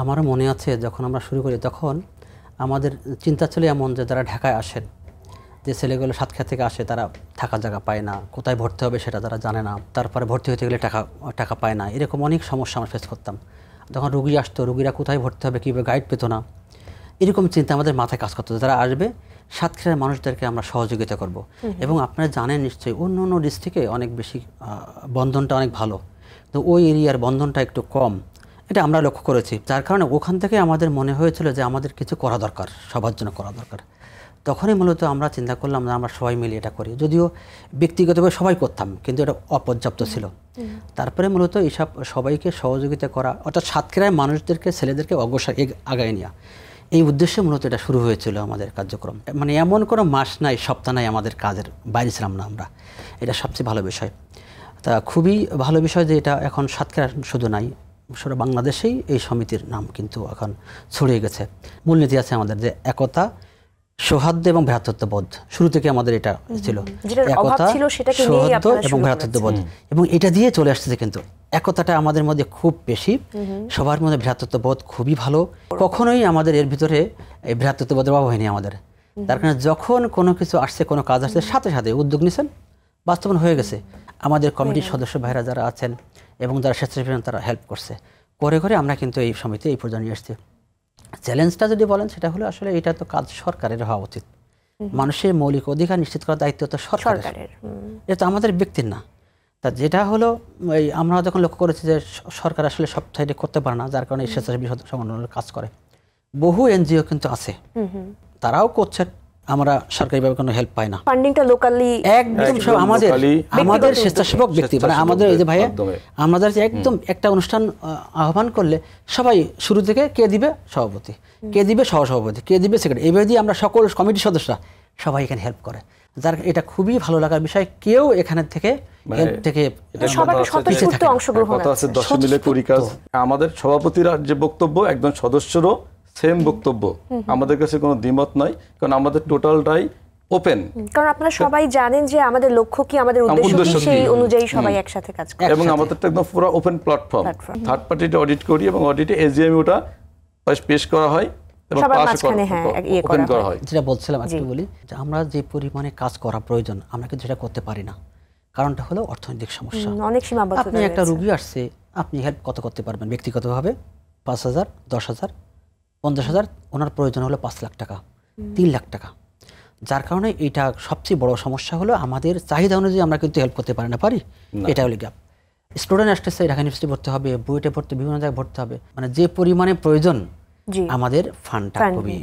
আমারও মনে আছে যখন আমরা শুরু করি তখন আমাদের চিন্তা ছিল এমন যে যারা ঢাকায় আসেন, যে ছেলেগুলো সাতক্ষীরা থেকে আসে, তারা থাকার জায়গা পায় না, কোথায় ভর্তি হবে সেটা তারা জানে না, তারপরে ভর্তি হতে গেলে টাকা পায় না, এরকম অনেক সমস্যা আমরা ফেস করতাম। যখন রুগী আসতো, রুগীরা কোথায় ভর্তি হবে, কীভাবে গাইড পেতো না, এরকম চিন্তা আমাদের মাথায় কাজ করতো। যারা আসবে সাতক্ষীরার মানুষদেরকে আমরা সহযোগিতা করব। এবং আপনারা জানেন নিশ্চয়ই অন্য অন্য ডিস্ট্রিক্টে অনেক বেশি বন্ধনটা অনেক ভালো, তো ওই এরিয়ার বন্ধনটা একটু কম, এটা আমরা লক্ষ্য করেছি। যার কারণে ওখান থেকে আমাদের মনে হয়েছিল যে আমাদের কিছু করা দরকার, সবার জন্য করা দরকার। তখনই মূলত আমরা চিন্তা করলাম যে আমরা সবাই মিলে এটা করি। যদিও ব্যক্তিগতভাবে সবাই করতাম, কিন্তু এটা অপর্যাপ্ত ছিল। তারপরে মূলত এইসব সবাইকে সহযোগিতা করা, অর্থাৎ সাতক্ষীরায় মানুষদেরকে, ছেলেদেরকে অগ্রসর আগায় নেওয়া, এই উদ্দেশ্যে মূলত এটা শুরু হয়েছিল আমাদের কার্যক্রম। মানে এমন কোনো মাস নাই, সপ্তাহ নাই আমাদের কাজের বাইরে ছিলাম না আমরা। এটা সবচেয়ে ভালো বিষয়। তা খুবই ভালো বিষয় যে এটা এখন সাতক্ষীরা শুধু নাই, সারা বাংলাদেশেই এই সমিতির নাম কিন্তু এখন ছড়িয়ে গেছে। মূলনীতি আছে আমাদের যে একতা, সৌহার্দ্য এবং ভ্রাতৃত্ববোধ। শুরু থেকে আমাদের এটা ছিল, একতা, সৌহার্দ্য এবং ভ্রাতৃত্ববোধ, এবং এটা দিয়ে চলে আসছে। কিন্তু একতাটা আমাদের মধ্যে খুব বেশি, সবার মধ্যে ভ্রাতৃত্ববোধ খুবই ভালো। কখনোই আমাদের এর ভিতরে এই ভ্রাতৃত্ববোধের অভাব হয়নি আমাদের। তার কারণে যখন কোনো কিছু আসছে, কোনো কাজ আসছে, সাথে সাথে উদ্যোগ নিয়েছেন, বাস্তবায়ন হয়ে গেছে। আমাদের কমিটির সদস্য ভাইরা যারা আছেন এবং যারা স্বেচ্ছাসেবী তারা হেল্প করছে, করে করে আমরা কিন্তু এই সমিতি এই পর্যায়ে নিয়ে এসেছি। চ্যালেঞ্জটা যদি বলেন, সেটা হলো আসলে এটা তো কাজ সরকারের হওয়া উচিত। মানুষের মৌলিক অধিকার নিশ্চিত করার দায়িত্ব তো সরকারের, এটা তো আমাদের ব্যক্তির না। তা যেটা হলো, এই আমরা যখন লক্ষ্য করেছি যে সরকার আসলে সব সাইডে করতে পারে না, যার কারণে স্বেচ্ছাসেবী সংগঠনের কাজ করে। বহু এনজিও কিন্তু আছে, তারাও করছে, আমরা সরকারিভাবে কোনো হেল্প পাই না। ফান্ডিংটা লোকালি একদম সব আমাদের স্বেচ্ছাসেবক ব্যক্তি, মানে আমাদের এই যে ভাইয়া, আমাদের একদম একটা অনুষ্ঠান আহ্বান করলে সবাই শুরু থেকে কে দিবে সভাপতি, কে দিবে সহসভাপতি, কে দিবে সেক্রেটারি, এইভাবে দিয়ে আমরা সকল কমিটির সদস্যরা সবাই এখানে হেল্প করে। যার এটা খুবই ভালো লাগার বিষয়, কেউ এখানে থেকে হেল্প থেকে অংশগ্রহণ আছে। 10 মিলে 20 কাজ। আমাদের সভাপতিরা যে বক্তব্য, একজন সদস্যরও সেম বক্তব্য, আমাদের কাছে কোনো দ্বিমত নাই, কারণ আমাদের টোটালটাই ওপেন। কারণ আপনারা সবাই জানেন যে আমাদের লক্ষ্য কি, আমাদের উদ্দেশ্য কি, সেই অনুযায়ী সবাই একসাথে কাজ করে। এবং আমাদেরটা একদম পুরো ওপেন প্ল্যাটফর্ম। থার্ড পার্টিটা অডিট করি এবং অডিটে এসডিএম ওটা পেশ করা হয় এবং পাস করা হয়। যেটা বলছিলাম একটু বলি, যে আমরা যে পরিমাণে কাজ করা প্রয়োজন আমরা কিন্তু সেটা করতে পারি না। কারণটা হলো অর্থনৈতিক সমস্যা, অনেক সীমাবদ্ধতা। আপনি একটা রোগী আসছে, আপনি হেল্প কত করতে পারবেন ব্যক্তিগতভাবে? 5,000, 10,000, 50,000, ওনার প্রয়োজন হলো 5 লাখ টাকা, 3 লাখ টাকা। যার কারণে এটা সবচেয়ে বড় সমস্যা হলো আমাদের চাহিদা অনুযায়ী আমরা কিন্তু হেল্প করতে পারি। এটা হলো গ্যাপ। স্টুডেন্ট আসতেছে, ঢাকা ইউনিভার্সিটি ভর্তি হবে, বুয়েটে ভর্তি, বিভিন্ন জায়গায় ভর্তি হবে, মানে যে পরিমাণে প্রয়োজন আমাদের ফান্ডটা খুবই